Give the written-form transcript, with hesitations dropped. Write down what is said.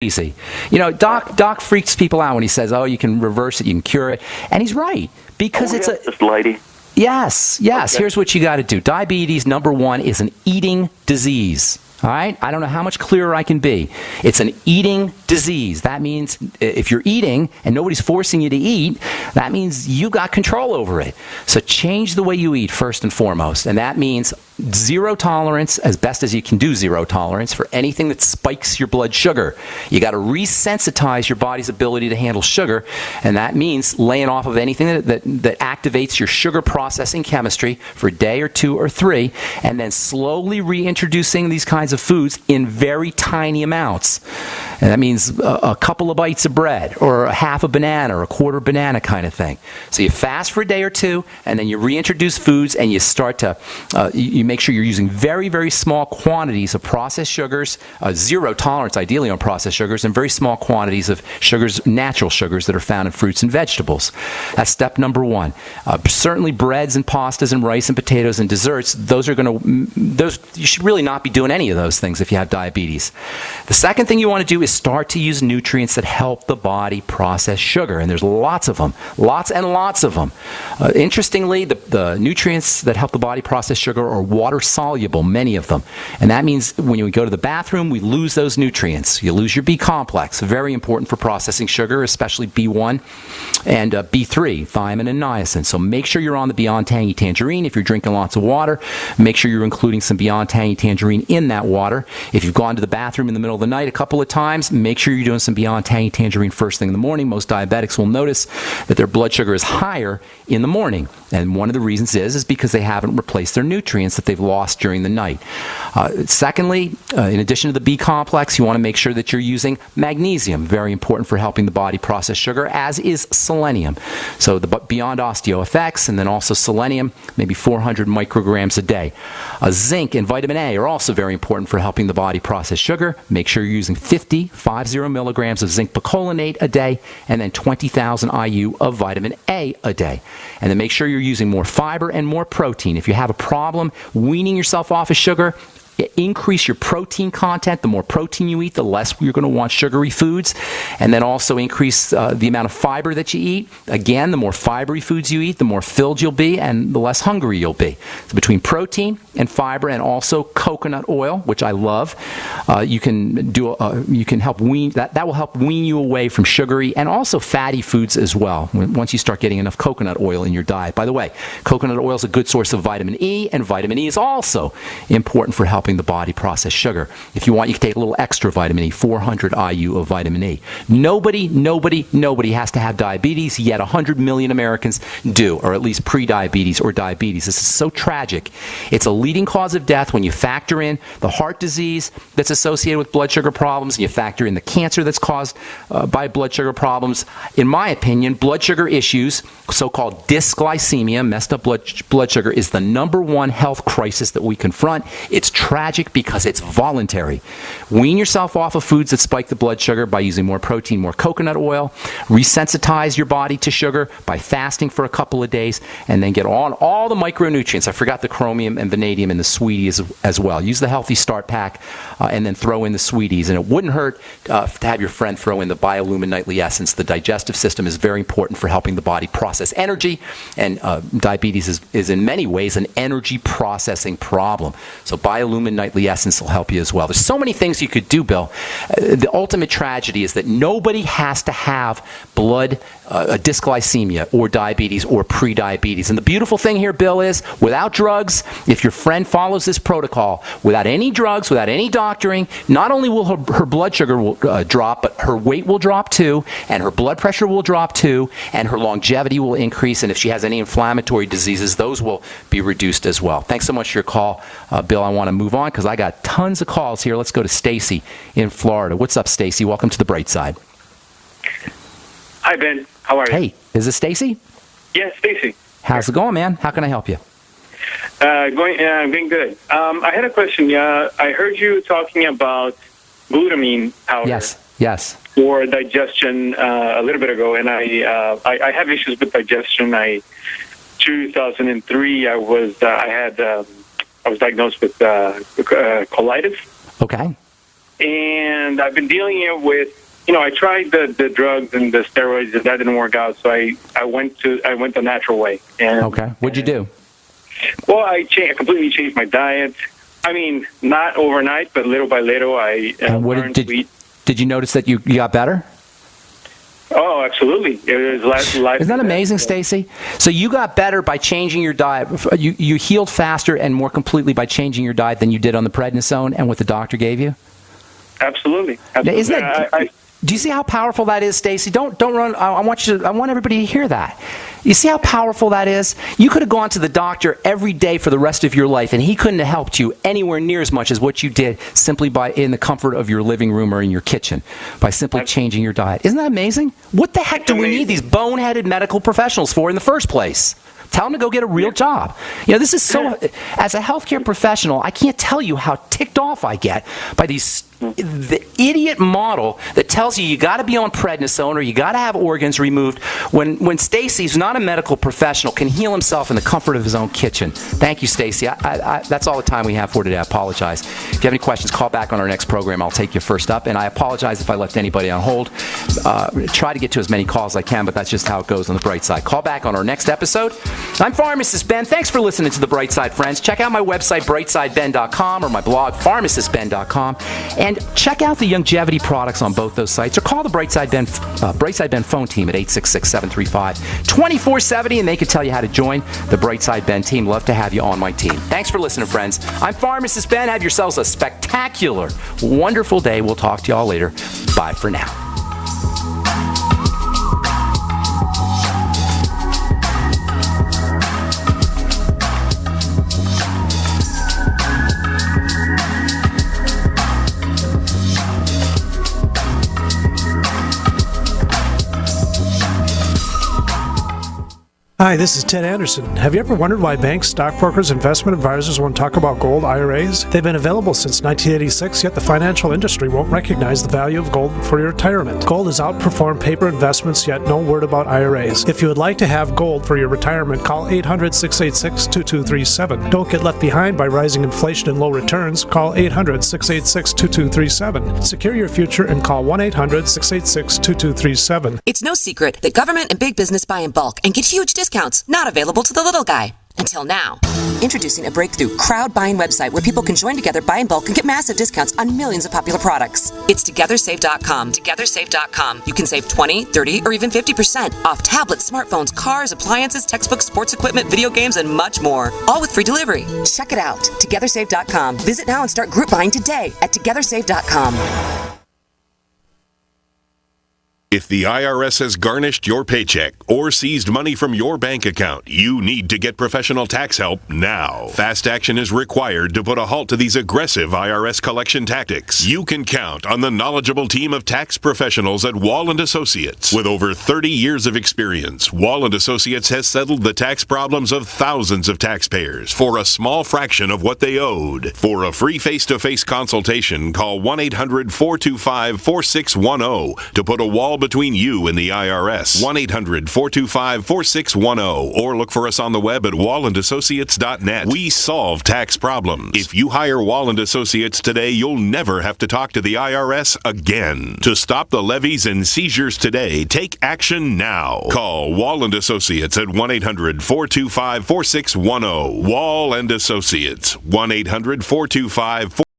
Easy. Doc freaks people out when he says, "Oh, you can reverse it, you can cure it," and he's right because it's just lady. Yes. Okay. Here's what you got to do. Diabetes, number one, is an eating disease. All right? I don't know how much clearer I can be. It's an eating disease. That means if you're eating and nobody's forcing you to eat, that means you got control over it. So change the way you eat first and foremost. And that means zero tolerance, as best as you can do zero tolerance, for anything that spikes your blood sugar. You got to resensitize your body's ability to handle sugar, and that means laying off of anything that activates your sugar processing chemistry for a day or two or three, and then slowly reintroducing these kinds of foods in very tiny amounts. And that means a couple of bites of bread or a half a banana or a quarter banana kind of thing. So you fast for a day or two, and then you reintroduce foods, and you start to you make sure you're using very, very small quantities of processed sugars, zero tolerance ideally on processed sugars, and very small quantities of sugars, natural sugars that are found in fruits and vegetables. That's step number one. Certainly breads and pastas and rice and potatoes and desserts, those you should really not be doing any of those things if you have diabetes. The second thing you want to do is start to use nutrients that help the body process sugar, and there's lots of them, lots and lots of them. Interestingly, the nutrients that help the body process sugar are water-soluble, many of them. And that means when you go to the bathroom, we lose those nutrients. You lose your B complex, very important for processing sugar, especially B1 and B3, thiamine and niacin. So make sure you're on the Beyond Tangy Tangerine. If you're drinking lots of water, make sure you're including some Beyond Tangy Tangerine in that water. If you've gone to the bathroom in the middle of the night a couple of times, make sure you're doing some Beyond Tangy Tangerine first thing in the morning. Most diabetics will notice that their blood sugar is higher in the morning. And one of the reasons is because they haven't replaced their nutrients that they've lost during the night. Secondly, in addition to the B complex, you want to make sure that you're using magnesium, very important for helping the body process sugar, as is selenium. So the Beyond Osteo Effects, and then also selenium, maybe 400 micrograms a day. Zinc and vitamin A are also very important for helping the body process sugar. Make sure you're using 50 milligrams of zinc picolinate a day, and then 20,000 IU of vitamin A a day. And then make sure you're using more fiber and more protein. If you have a problem weaning yourself off of sugar, increase your protein content. The more protein you eat, the less you're going to want sugary foods. And then also increase the amount of fiber that you eat. Again, the more fibery foods you eat, the more filled you'll be and the less hungry you'll be. So between protein and fiber and also coconut oil, which I love, you can help wean, that will help wean you away from sugary and also fatty foods as well, once you start getting enough coconut oil in your diet. By the way, coconut oil is a good source of vitamin E, and vitamin E is also important for helping the body process sugar. If you want, you can take a little extra vitamin E, 400 IU of vitamin E. Nobody has to have diabetes, yet 100 million Americans do, or at least pre-diabetes or diabetes. This is so tragic. It's a leading cause of death when you factor in the heart disease that's associated with blood sugar problems, and you factor in the cancer that's caused by blood sugar problems. In my opinion, blood sugar issues, so-called dysglycemia, messed up blood sugar, is the number one health crisis that we confront. It's tragic because it's voluntary. Wean yourself off of foods that spike the blood sugar by using more protein, more coconut oil. Resensitize your body to sugar by fasting for a couple of days, and then get on all the micronutrients. I forgot the chromium and vanadium in the sweeties as well. Use the Healthy Start Pack and then throw in the sweeties. And it wouldn't hurt to have your friend throw in the Biolumin Nightly Essence. The digestive system is very important for helping the body process energy, and diabetes is in many ways an energy processing problem. So Biolumin Nightly Essence will help you as well. There's so many things you could do, Bill. The ultimate tragedy is that nobody has to have blood dysglycemia or diabetes or pre-diabetes. And the beautiful thing here, Bill, is without drugs, if your friend follows this protocol, without any drugs, without any doctoring, not only will her blood sugar drop, but her weight will drop too, and her blood pressure will drop too, and her longevity will increase. And if she has any inflammatory diseases, those will be reduced as well. Thanks so much for your call, Bill. I want to move on because I got tons of calls here. Let's go to Stacy in Florida. What's up, Stacy? Welcome to the Bright Side. Hi, Ben. How are you? Hey, is this Stacy? Yes, Stacy. How's it going, man? How can I help you? Going good. I had a question. I heard you talking about glutamine powder. Yes. For digestion a little bit ago, and I have issues with digestion. 2003, I was diagnosed with colitis. Okay. and I've been dealing it with. I tried the drugs and the steroids, and that didn't work out. So I went the natural way. And, Okay. What'd you do? Well, I completely changed my diet. I mean, not overnight, but little by little, I learned to eat. Did you notice that you got better? Oh, absolutely. It was life. Isn't that amazing, Stacy? So you got better by changing your diet. You healed faster and more completely by changing your diet than you did on the prednisone and what the doctor gave you? Absolutely. Isn't that... Do you see how powerful that is, Stacy? Don't run. I want everybody to hear that. You see how powerful that is? You could have gone to the doctor every day for the rest of your life, and he couldn't have helped you anywhere near as much as what you did simply by in the comfort of your living room or in your kitchen by simply changing your diet. Isn't that amazing? What the heck do we need these boneheaded medical professionals for in the first place? Tell them to go get a real job. This is so... As a healthcare professional, I can't tell you how ticked off I get by the idiot model that tells you got to be on prednisone or you got to have organs removed when Stacy's not a medical professional, can heal himself in the comfort of his own kitchen. Thank you, Stacy. That's all the time we have for today. I apologize. If you have any questions, call back on our next program. I'll take you first up. And I apologize if I left anybody on hold. Try to get to as many calls as I can, but that's just how it goes on the bright side. Call back on our next episode. I'm Pharmacist Ben. Thanks for listening to The Bright Side, friends. Check out my website, brightsideben.com, or my blog, pharmacistben.com. And check out the longevity products on both those sites, or call the Brightside Ben phone team at 866-735-2470, and they can tell you how to join the Brightside Ben team. Love to have you on my team. Thanks for listening, friends. I'm Pharmacist Ben. Have yourselves a spectacular, wonderful day. We'll talk to you all later. Bye for now. Hi, this is Ted Anderson. Have you ever wondered why banks, stockbrokers, investment advisors won't talk about gold IRAs? They've been available since 1986, yet the financial industry won't recognize the value of gold for your retirement. Gold has outperformed paper investments, yet no word about IRAs. If you would like to have gold for your retirement, call 800-686-2237. Don't get left behind by rising inflation and low returns. Call 800-686-2237. Secure your future and call 1-800-686-2237. It's no secret that government and big business buy in bulk and get huge discounts not available to the little guy. Until now. Introducing a breakthrough crowd buying website where people can join together, buy in bulk, and get massive discounts on millions of popular products. It's TogetherSave.com. TogetherSave.com. You can save 20, 30, or even 50% off tablets, smartphones, cars, appliances, textbooks, sports equipment, video games, and much more. All with free delivery. Check it out. TogetherSave.com. Visit now and start group buying today at TogetherSave.com. If the IRS has garnished your paycheck or seized money from your bank account, you need to get professional tax help now. Fast action is required to put a halt to these aggressive IRS collection tactics. You can count on the knowledgeable team of tax professionals at Wall & Associates. With over 30 years of experience, Wall & Associates has settled the tax problems of thousands of taxpayers for a small fraction of what they owed. For a free face-to-face consultation, call 1-800-425-4610 to put a wall between you and the IRS. 1-800-425-4610 or look for us on the web at wallandassociates.net. We solve tax problems. If you hire Wall & Associates today, you'll never have to talk to the IRS again. To stop the levies and seizures today, take action now. Call Wall & Associates at 1-800-425-4610. Wall & Associates. 1-800-425-4610.